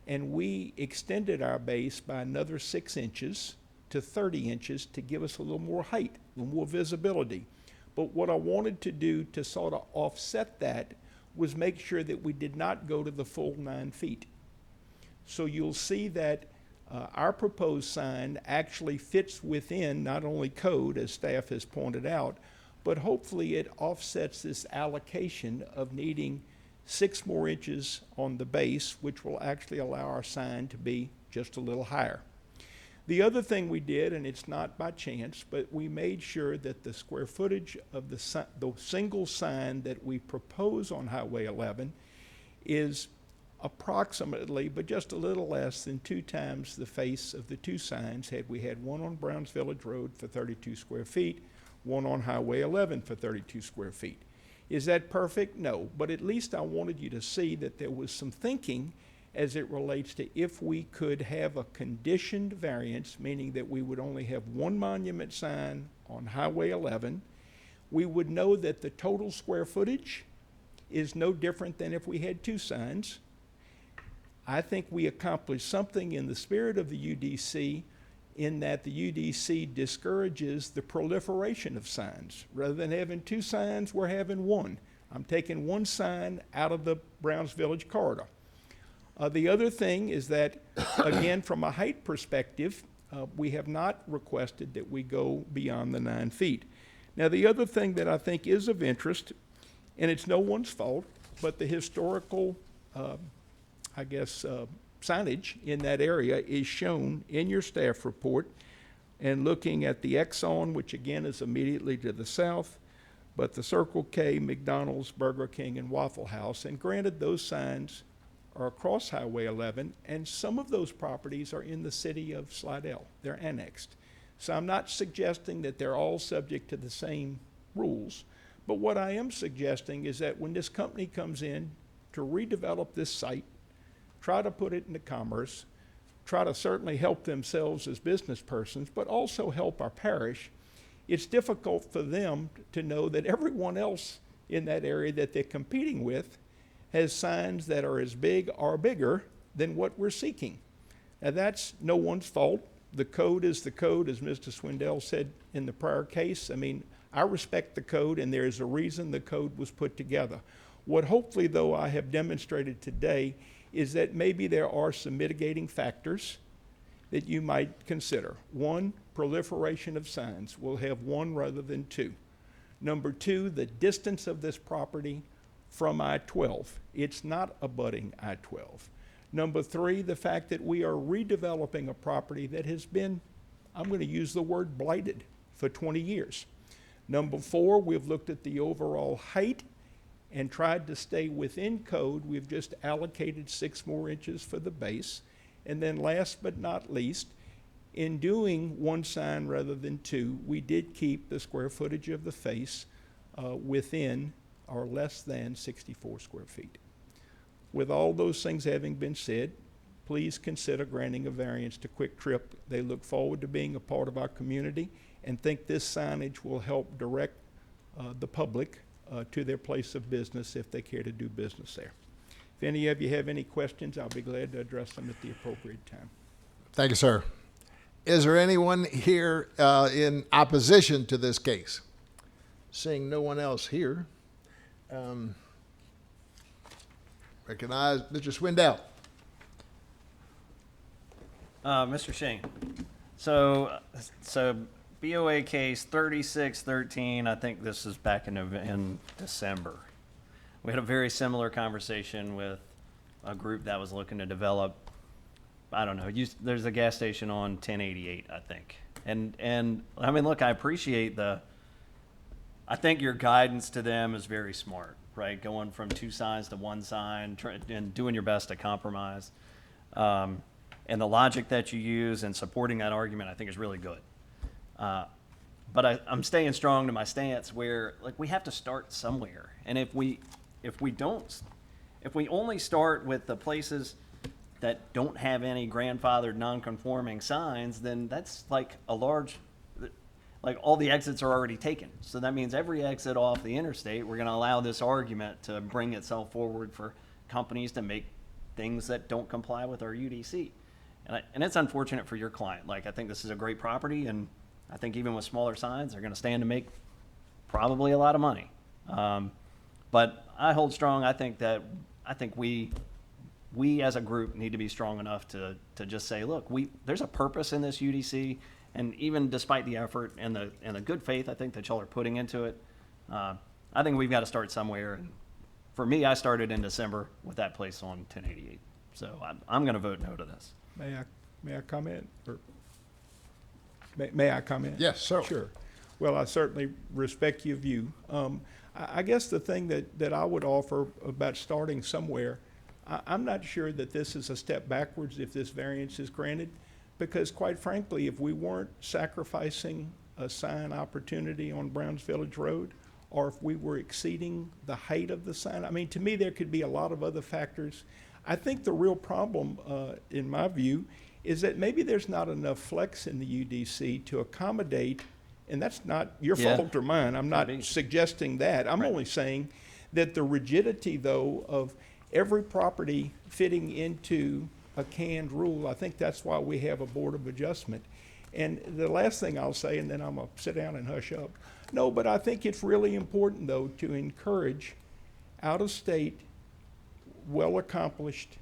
and we extended our base by another 6 inches to 30 inches to give us a little more height, a little more visibility. But what I wanted to do to sort of offset that was make sure that we did not go to the full 9 feet. So you'll see that our proposed sign actually fits within not only code, as staff has pointed out, but hopefully it offsets this allocation of needing 6 more inches on the base, which will actually allow our sign to be just a little higher. The other thing we did, and it's not by chance, but we made sure that the square footage of the single sign that we propose on Highway 11 is approximately, but just a little less than 2 times the face of the two signs had we had one on Browns Village Road for 32 square feet, one on Highway 11 for 32 square feet. Is that perfect? No, but at least I wanted you to see that there was some thinking as it relates to if we could have a conditioned variance, meaning that we would only have one monument sign on Highway 11, we would know that the total square footage is no different than if we had 2 signs. I think we accomplished something in the spirit of the UDC in that the UDC discourages the proliferation of signs. Rather than having 2 signs, we're having 1. I'm taking 1 sign out of the Browns Village corridor. The other thing is that, again, from a height perspective, we have not requested that we go beyond the 9 feet. Now, the other thing that I think is of interest, and it's no one's fault, but the historical, signage in that area is shown in your staff report. And looking at the Exxon, which again is immediately to the south, but the Circle K, McDonald's, Burger King, and Waffle House, and granted those signs are across Highway 11, and some of those properties are in the city of Slidell. They're annexed. So I'm not suggesting that they're all subject to the same rules, but what I am suggesting is that when this company comes in to redevelop this site, try to put it into commerce, try to certainly help themselves as business persons, but also help our parish, it's difficult for them to know that everyone else in that area that they're competing with has signs that are as big or bigger than what we're seeking. Now, that's no one's fault. The code is the code, as Mr. Swindell said in the prior case. I mean, I respect the code, and there's a reason the code was put together. What hopefully, though, I have demonstrated today is that maybe there are some mitigating factors that you might consider. One, proliferation of signs. We'll have one rather than two. Number two, the distance of this property from I-12. It's not abutting I-12. Number three, the fact that we are redeveloping a property that has been, I'm going to use the word blighted, for 20 years. Number four, we've looked at the overall height and tried to stay within code. We've just allocated 6 more inches for the base. And then last but not least, in doing one sign rather than two, we did keep the square footage of the face within or less than 64 square feet. With all those things having been said, please consider granting a variance to Quick Trip. They look forward to being a part of our community and think this signage will help direct the public to their place of business if they care to do business there. If any of you have any questions, I'll be glad to address them at the appropriate time. Thank you, sir. Is there anyone here in opposition to this case? Seeing no one else here, recognize Mr. Swindell. Mr. Shane, so BOA case 3613, I think this is back in December. We had a very similar conversation with a group that was looking to develop, I don't know, there's a gas station on 1088, I think. And I mean, look, I appreciate I think your guidance to them is very smart, right? Going from 2 signs to 1 sign and doing your best to compromise. And the logic that you use and supporting that argument, I think, is really good. But I'm staying strong to my stance where, like, we have to start somewhere. And if we only start with the places that don't have any grandfathered non-conforming signs, then that's like all the exits are already taken. So that means every exit off the interstate, we're going to allow this argument to bring itself forward for companies to make things that don't comply with our UDC. And it's unfortunate for your client. Like, I think this is a great property, and I think even with smaller signs, they're going to stand to make probably a lot of money. But I hold strong. I think we as a group need to be strong enough to just say, look, there's a purpose in this UDC, and even despite the effort and the good faith I think that y'all are putting into it, I think we've got to start somewhere. And for me, I started in December with that place on 1088. So I'm going to vote no to this. May I comment? Or may I comment? Yes, sir. Sure. Well, I certainly respect your view. I guess the thing that I would offer about starting somewhere, I'm not sure that this is a step backwards if this variance is granted, because quite frankly, if we weren't sacrificing a sign opportunity on Browns Village Road, or if we were exceeding the height of the sign, I mean, to me, there could be a lot of other factors. I think the real problem, in my view, is that maybe there's not enough flex in the UDC to accommodate, and that's not your fault or mine. I'm not suggesting that. I'm only saying that the rigidity, though, of every property fitting into a canned rule, I think that's why we have a Board of Adjustment. And the last thing I'll say, and then I'm going to sit down and hush up. No, but I think it's really important, though, to encourage out-of-state, well-accomplished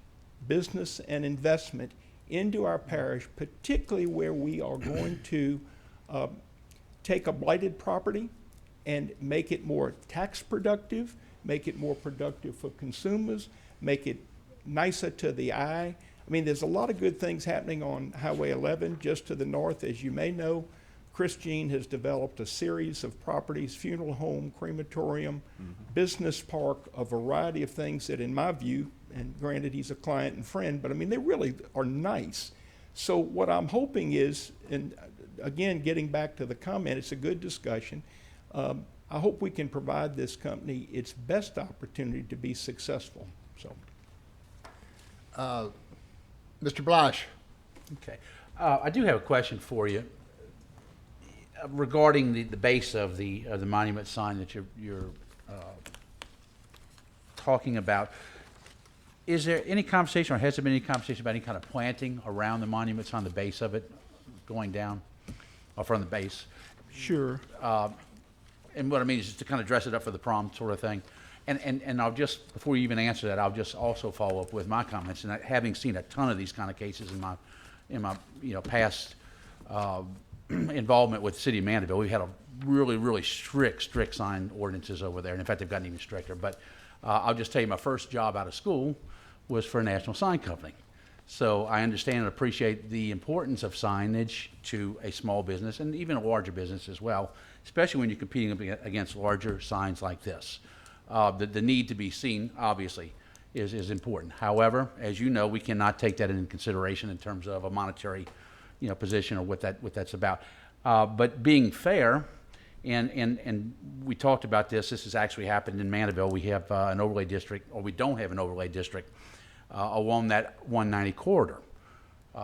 business and investment into our parish, particularly where we are going to take a blighted property and make it more tax productive, make it more productive for consumers, make it nicer to the eye. I mean, there's a lot of good things happening on Highway 11 just to the north. As you may know, Chris Jean has developed a series of properties, funeral home, crematorium, business park, a variety of things that, in my view, and granted he's a client and friend, but I mean, they really are nice. So what I'm hoping is, and again, getting back to the comment, it's a good discussion. I hope we can provide this company its best opportunity to be successful. So, Mr. Blash. Okay. I do have a question for you regarding the base of the monument sign that you're talking about. Is there any conversation, or has there been any conversation about any kind of planting around the monuments on the base of it, going down, or from the base? Sure. And what I mean is just to kind of dress it up for the prom sort of thing. And I'll just, before you even answer that, I'll just also follow up with my comments. And having seen a ton of these kind of cases in my past involvement with the city of Mandeville, we had a really strict sign ordinances over there. And in fact, they've gotten even stricter. But I'll just tell you, my first job out of school was for a national sign company. So I understand and appreciate the importance of signage to a small business and even a larger business as well, especially when you're competing against larger signs like this. The need to be seen, obviously, is important. However, as you know, we cannot take that into consideration in terms of a monetary, position or what that's about. But being fair, and we talked about this. This has actually happened in Mandeville. We have an overlay district, or we don't have an overlay district along that 190 corridor.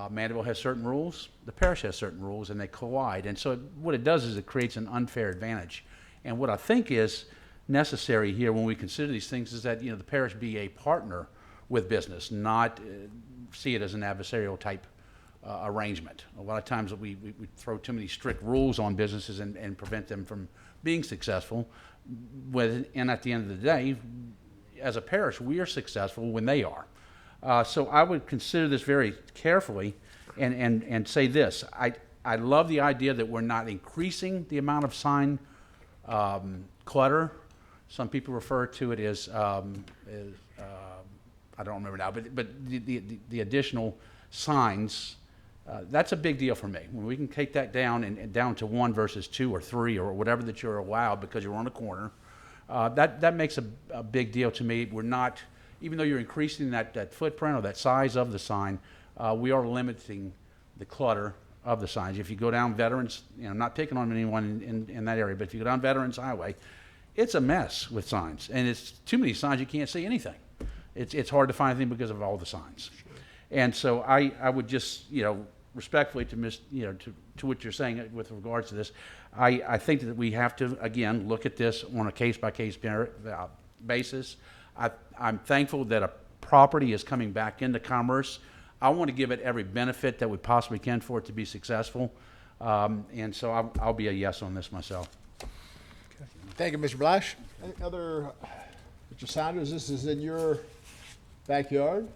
Mandeville has certain rules. The parish has certain rules, and they collide. And so what it does is it creates an unfair advantage. And what I think is necessary here when we consider these things is that the parish be a partner with business, not see it as an adversarial type arrangement. A lot of times we throw too many strict rules on businesses and prevent them from being successful. And at the end of the day, as a parish, we are successful when they are. So I would consider this very carefully and say this. I love the idea that we're not increasing the amount of sign clutter. Some people refer to it as I don't remember now, but the additional signs, that's a big deal for me. When we can take that down and down to 1 versus 2 or 3 or whatever that you're allowed because you're on a corner, that makes a big deal to me. We're not, even though you're increasing that footprint or that size of the sign, we are limiting the clutter of the signs. If you go down Veterans, I'm not picking on anyone in that area, but if you go down Veterans Highway, it's a mess with signs, and it's too many signs, you can't see anything. It's hard to find anything because of all the signs. Sure. And so I would just, respectfully to what you're saying with regards to this, I think that we have to, again, look at this on a case-by-case basis. I'm thankful that a property is coming back into commerce. I want to give it every benefit that we possibly can for it to be successful. And so I'll be a yes on this myself. Thank you, Mr. Blash. Any other, Mr. Saunders, this is in your backyard?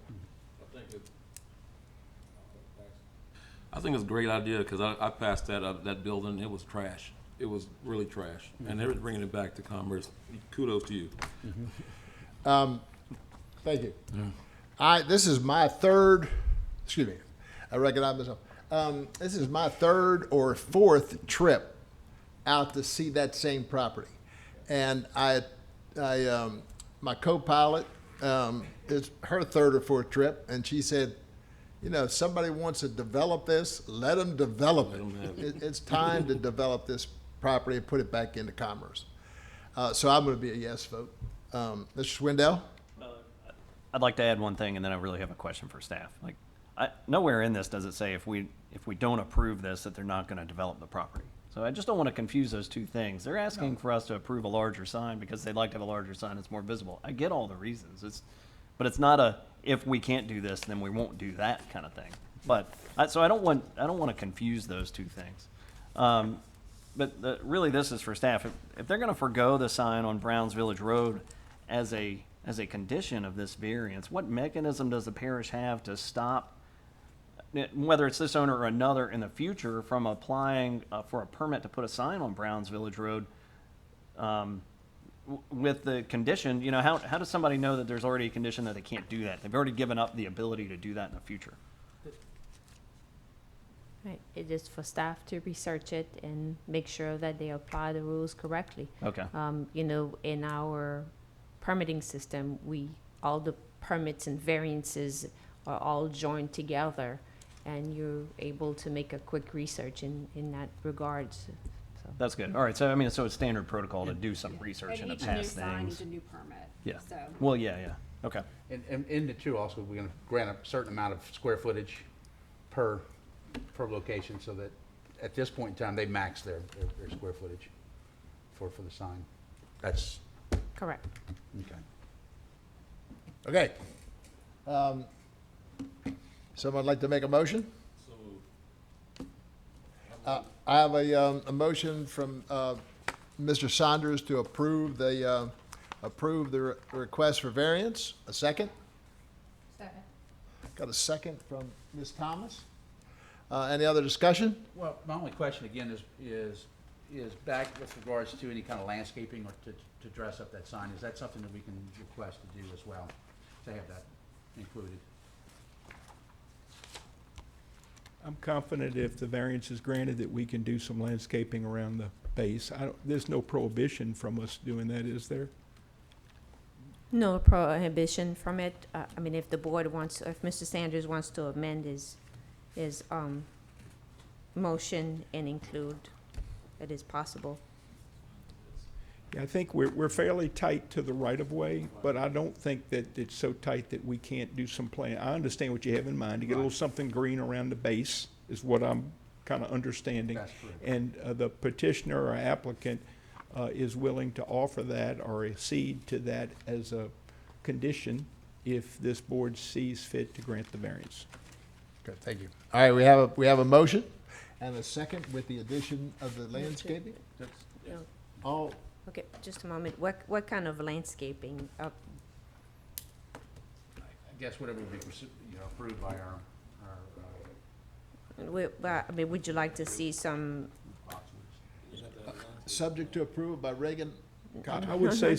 I think it's a great idea because I passed that building. It was trash. It was really trash, and they're bringing it back to commerce. Kudos to you. Thank you. Yeah. This is my third. Excuse me. I recognize myself. This is my third or fourth trip out to see that same property, and my co-pilot is her third or fourth trip, and she said, if somebody wants to develop this, let them develop it. It's time to develop this property and put it back into commerce. So I'm going to be a yes vote. Mr. Swindell? I'd like to add one thing, and then I really have a question for staff. Nowhere in this does it say if we don't approve this that they're not going to develop the property. So I just don't want to confuse those two things. They're asking for us to approve a larger sign because they'd like to have a larger sign that's more visible. I get all the reasons. But it's not if we can't do this, then we won't do that kind of thing. But so I don't want to confuse those two things. But really, this is for staff. If they're going to forgo the sign on Browns Village Road as a condition of this variance, what mechanism does the parish have to stop, whether it's this owner or another in the future, from applying for a permit to put a sign on Browns Village Road with the condition? How does somebody know that there's already a condition that they can't do that? They've already given up the ability to do that in the future. Right. It is for staff to research it and make sure that they apply the rules correctly. Okay. In our permitting system, all the permits and variances are all joined together, and you're able to make a quick research in that regard. So. That's good. All right. So so it's standard protocol to do some research into past sign things. needs a new permit. Yeah. So. Well, yeah. Okay. And in the two also, we're going to grant a certain amount of square footage per per location, so that at this point in time, they max their square footage for the sign. That's, Correct. okay. Okay. Someone like to make a motion? I have a motion from Mr. Saunders to approve the request for variance. A second? Second. Got a second from Ms. Thomas. Any other discussion? Well, my only question again is back with regards to any kind of landscaping or to dress up that sign. Is that something that we can request to do as well, to have that included? I'm confident if the variance is granted that we can do some landscaping around the base. There's no prohibition from us doing that, is there? No prohibition from it. I mean, if the board wants, if Mr. Sanders wants to amend his motion and include, it is possible. Yeah, I think we're fairly tight to the right-of-way, but I don't think that it's so tight that we can't do some plan. I understand what you have in mind, to get a little something green around the base is what I'm kind of understanding. That's correct. And the petitioner or applicant is willing to offer that or accede to that as a condition if this board sees fit to grant the variance. Good, thank you. All right, we have a motion and a second with the addition of the landscaping. No. All, Okay, just a moment. What kind of landscaping? I guess whatever would be, approved by our I mean, would you like to see some, subject to approval by Reagan? I would say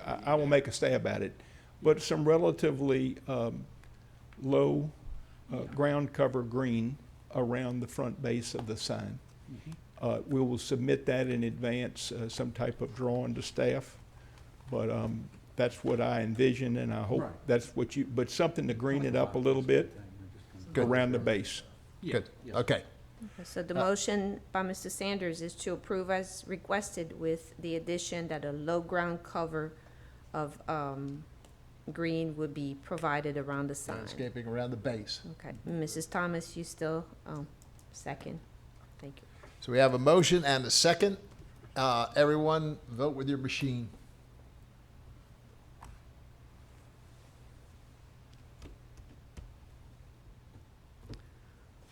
I will make a stab at it, but some relatively low ground cover green around the front base of the sign. We will submit that in advance, some type of drawing to staff, but that's what I envision, and I hope Right. that's what but something to green it up a little bit around the base. Good, okay. so the motion by Mr. Sanders is to approve as requested with the addition that a low ground cover of green would be provided around the sign. Landscaping around the base. Okay, Mrs. Thomas, you still, second. Thank you. So we have a motion and a second. Everyone vote with your machine.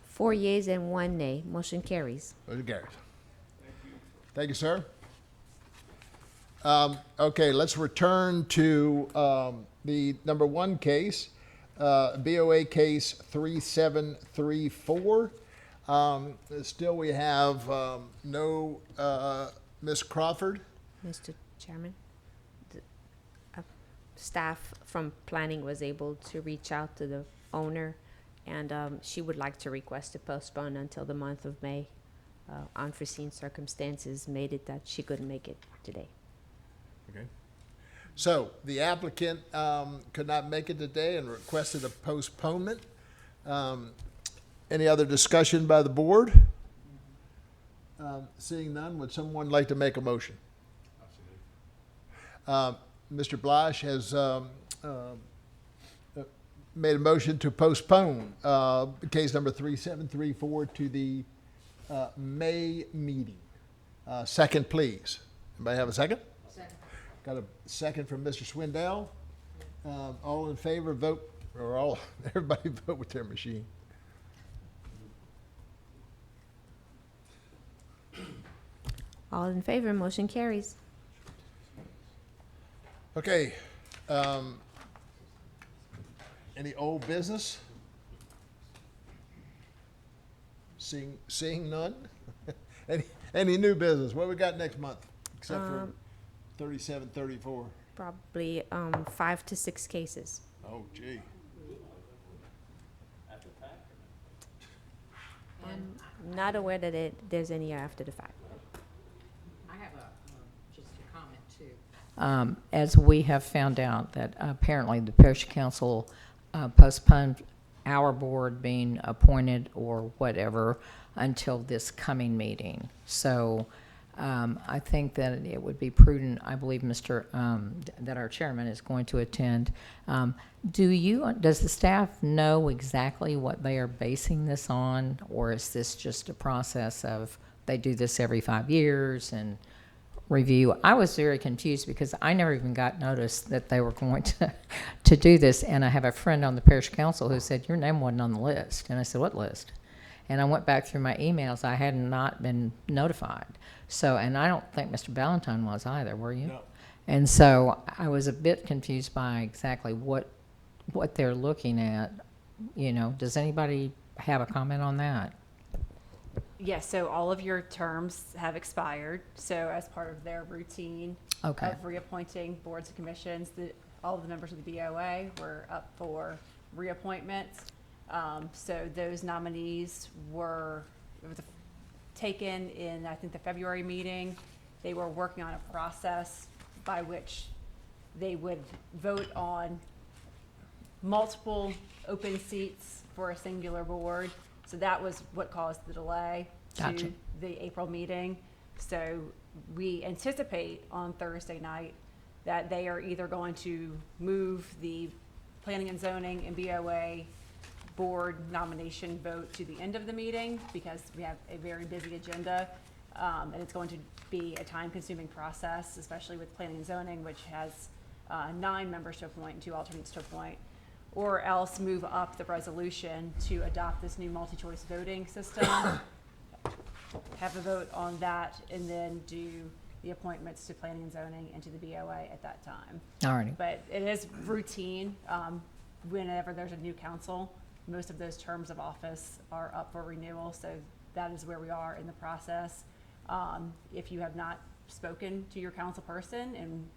Four yeas and one nay. Motion carries. Motion carries. Thank you, sir. Okay, let's return to the number one case, BOA case 3734. Still, we have no Ms. Crawford. Mr. Chairman, staff from planning was able to reach out to the owner, and she would like to request to postpone until the month of May. Unforeseen circumstances made it that she couldn't make it today. Okay. So the applicant could not make it today and requested a postponement. Any other discussion by the board? Seeing none, would someone like to make a motion? Mr. Blash has made a motion to postpone case number 3734 to the May meeting. Second, please. Anybody have a second? Second. Got a second from Mr. Swindell. All in favor, vote, or all, everybody vote with their machine. All in favor, motion carries. Okay. Any old business? Seeing none? Any new business? What we got next month, except for 3734? Probably 5 to 6 cases. Oh, gee. And I'm not aware that there's any after the fact. I have just a comment too. As we have found out that apparently the parish council postponed our board being appointed or whatever until this coming meeting. So I think that it would be prudent, I believe that our chairman is going to attend. Does the staff know exactly what they are basing this on? Or is this just a process of, they do this every 5 years and review? I was very confused because I never even got notice that they were going to do this. And I have a friend on the parish council who said, your name wasn't on the list. And I said, what list? And I went back through my emails. I had not been notified. So, and I don't think Mr. Ballantyne was either, were you? No. And so I was a bit confused by exactly what they're looking at. You know, does anybody have a comment on that? Yes, so all of your terms have expired. So as part of their routine Okay. of reappointing boards and commissions, all of the members of the BOA were up for reappointments. So those nominees were taken in, I think, the February meeting. They were working on a process by which they would vote on multiple open seats for a singular board. So that was what caused the delay Gotcha. to the April meeting. So we anticipate on Thursday night that they are either going to move the planning and zoning and BOA board nomination vote to the end of the meeting because we have a very busy agenda. And it's going to be a time-consuming process, especially with planning and zoning, which has 9 members to appoint and 2 alternates to appoint. Or else move up the resolution to adopt this new multi-choice voting system, have a vote on that, and then do the appointments to planning and zoning and to the BOA at that time. All righty. But it is routine, whenever there's a new council, most of those terms of office are up for renewal, so that is where we are in the process. If you have not spoken to your council person and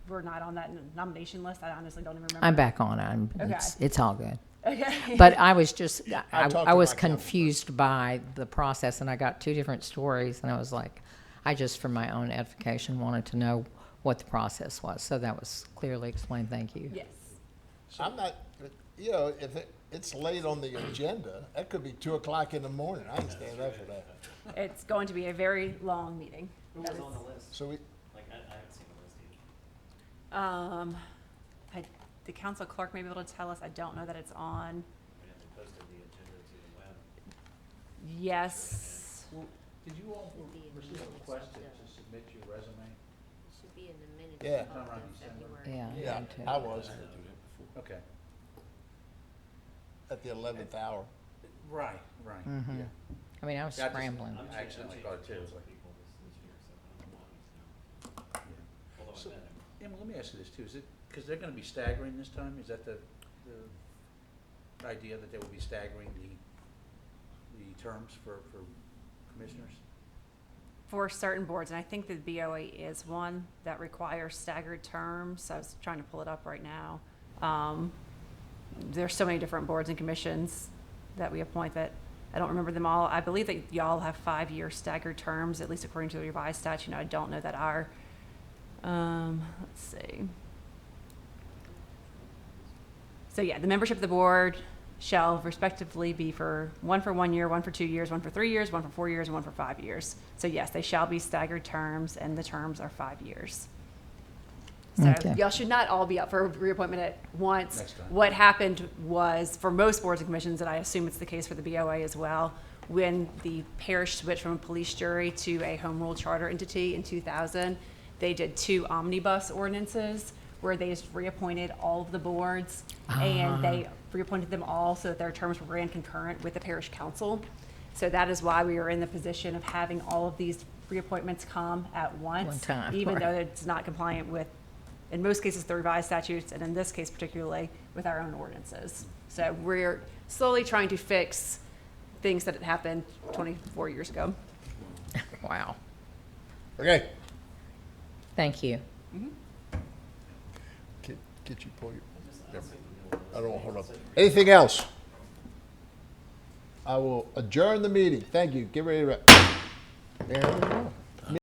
we're not on that nomination list, I honestly don't even remember. I'm back on. Okay. It's all good. Okay. But I was just, I talked I to was my council confused by the process, and I got 2 different stories, and I was like, I just, for my own edification, wanted to know what the process was. So that was clearly explained. Thank you. Yes. I'm not, you know, if it's late on the agenda, that could be 2 o'clock in the morning. I can stand up for that. It's going to be a very long meeting. Who was on the list? So we, Like, I haven't seen the list either. The council clerk may be able to tell us. I don't know that it's on. I mean, have they posted the agenda to the web? Yes. Did you all receive a request to submit your resume? Should be in the minutes Yeah. of Around December. February. Yeah. yeah, me too. I was Okay. at the 11th hour. Right, right. Mhm. Yeah. I mean, I was Yeah, I just- scrambling. I accidentally got it too. It was like, People this year, so I don't know why he's now. yeah. Although So- I met him. Emma, let me ask you this too. Is it, because they're going to be staggering this time? Is that the idea that they will be staggering the terms for commissioners? For certain boards, and I think the BOA is one that requires staggered terms. I was trying to pull it up right now. There's so many different boards and commissions that we appoint that I don't remember them all. I believe that y'all have 5-year staggered terms, at least according to the revised statute. I don't know that our, let's see. So yeah, the membership of the board shall respectively be one for 1 year, 1 for 2 years, 1 for 3 years, 1 for 4 years, and 1 for 5 years. So yes, they shall be staggered terms, and the terms are 5 years. So Okay. y'all should not all be up for reappointment at once. Next time. What happened was, for most boards and commissions, and I assume it's the case for the BOA as well, when the parish switched from a police jury to a home rule charter entity in 2000, they did 2 omnibus ordinances where they just reappointed all of the boards, and they reappointed them all so that their terms ran concurrent with the parish council. So that is why we are in the position of having all of these reappointments come at once. One time, even right. though it's not compliant with, in most cases, the revised statutes, and in this case particularly, with our own ordinances. So we're slowly trying to fix things that had happened 24 years ago. Wow. Okay. Thank you. Get you pull your, I don't want to hold up. Anything else? I will adjourn the meeting. Thank you. Get ready to. There we go.